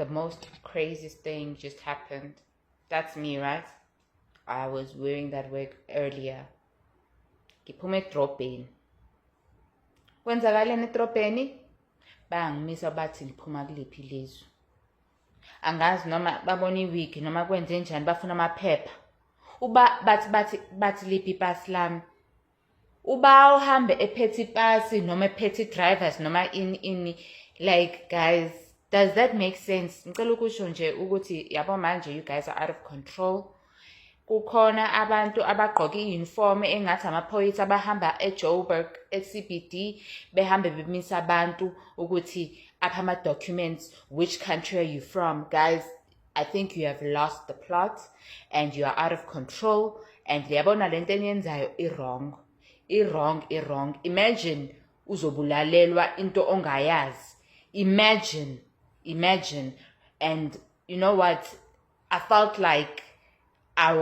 the most craziest thing just happened. That's me, right? I was wearing that wig earlier. Ngiphume edrobheni. Kwenzakaleni edrobheni? Bangimisa bathi ngiphuma kuliphi ilizwe. Angazi noma babona iwig noma kwenze njani bafuna amaphepha. Uba bathi liphi ipasi lami. Uba uhambe ephethe ipasi noma ephethe drivers noma ini like guys, does that make sense? Ngicela ukusho nje ukuthi yabo manje you guys are out of control. Kukhona abantu abagqoka i-uniform engathi amaphoyisa abahamba eJoburg eCBD behambe bemisa abantu ukuthi apha ama-documents, which country are you from? Guys, I think you have lost the plot and you are out of control and liyabona lento eniyenzayo i-wrong. Imagine uzobulalelwa into ongayazi. Imagine. And you know what? I felt like I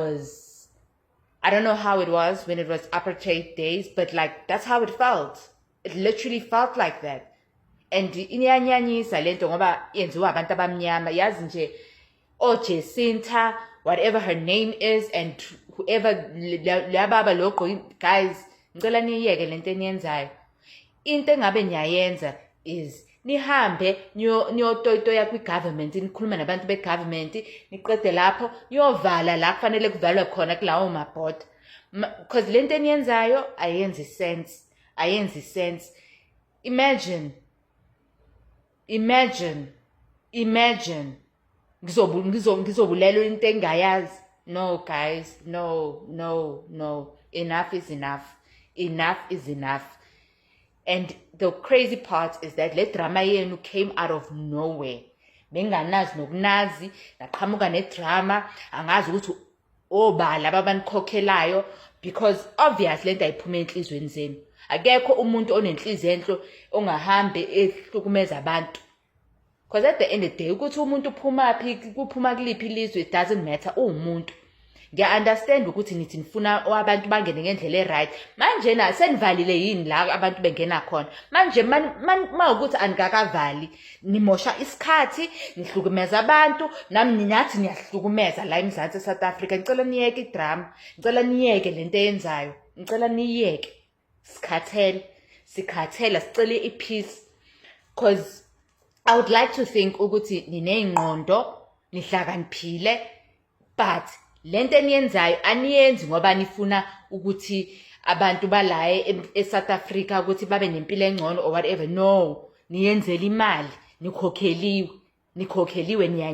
don't know how it was when it was apartheid days, but like that's how it felt. It literally felt like that. And iyanyanyisa lento ngoba yenziwa abantu abamnyama, yazi nje Jacinta, whatever her name is, and whoever lababa logo, guys, ngicela niyeke lento eniyenzayo. Into engabe niyayenza is nihambe niyotoyitoya kwi-government, nikhulume nabantu be-government, niqede lapho niyovala la kufanele kuvalwe khona kulawo mabhoda. Because lento eniyenzayo ayenzi sense. Imagine ngizobulelwa into engayazi. No guys, no. Enough is enough. And the crazy part is that le drama yenu came out of nowhere. Benganazi nokunazi, naqhamuka nedrama, angazi ukuthi obala ababanikhokhelayo, because obviously lento ayiphume enhlizweni zenu. Akekho umuntu onenhliziyo enhlo ongahambe ehlukumeza abantu. Because at the end of the day, ukuthi umuntu kuphuma kuliphi ilizwe, it doesn't matter, umuntu. Ngiya-understand ukuthi nithi nifuna abantu bangene ngendlela right. Manje na senivalile yini la abantu bengena khona. Manje mawukuthi anikakavali, nimosha isikhathi, nihlukumeza abantu, nami ninathi niyahlukumeza la eMzansi South Africa. Ngicela niyeke idrama, ngicela niyeke lento eyenzayo, ngicela niyeke. Sikhathela, sicele ipeace. Because I would like to think ukuthi nineyingqondo, nihlakaniphile, but lento eniyenzayo aniyenzi ngoba nifuna ukuthi abantu balaye eSouth Africa ukuthi babe nempilo engcono or whatever. No, niyenzela imali, nikhokheliwe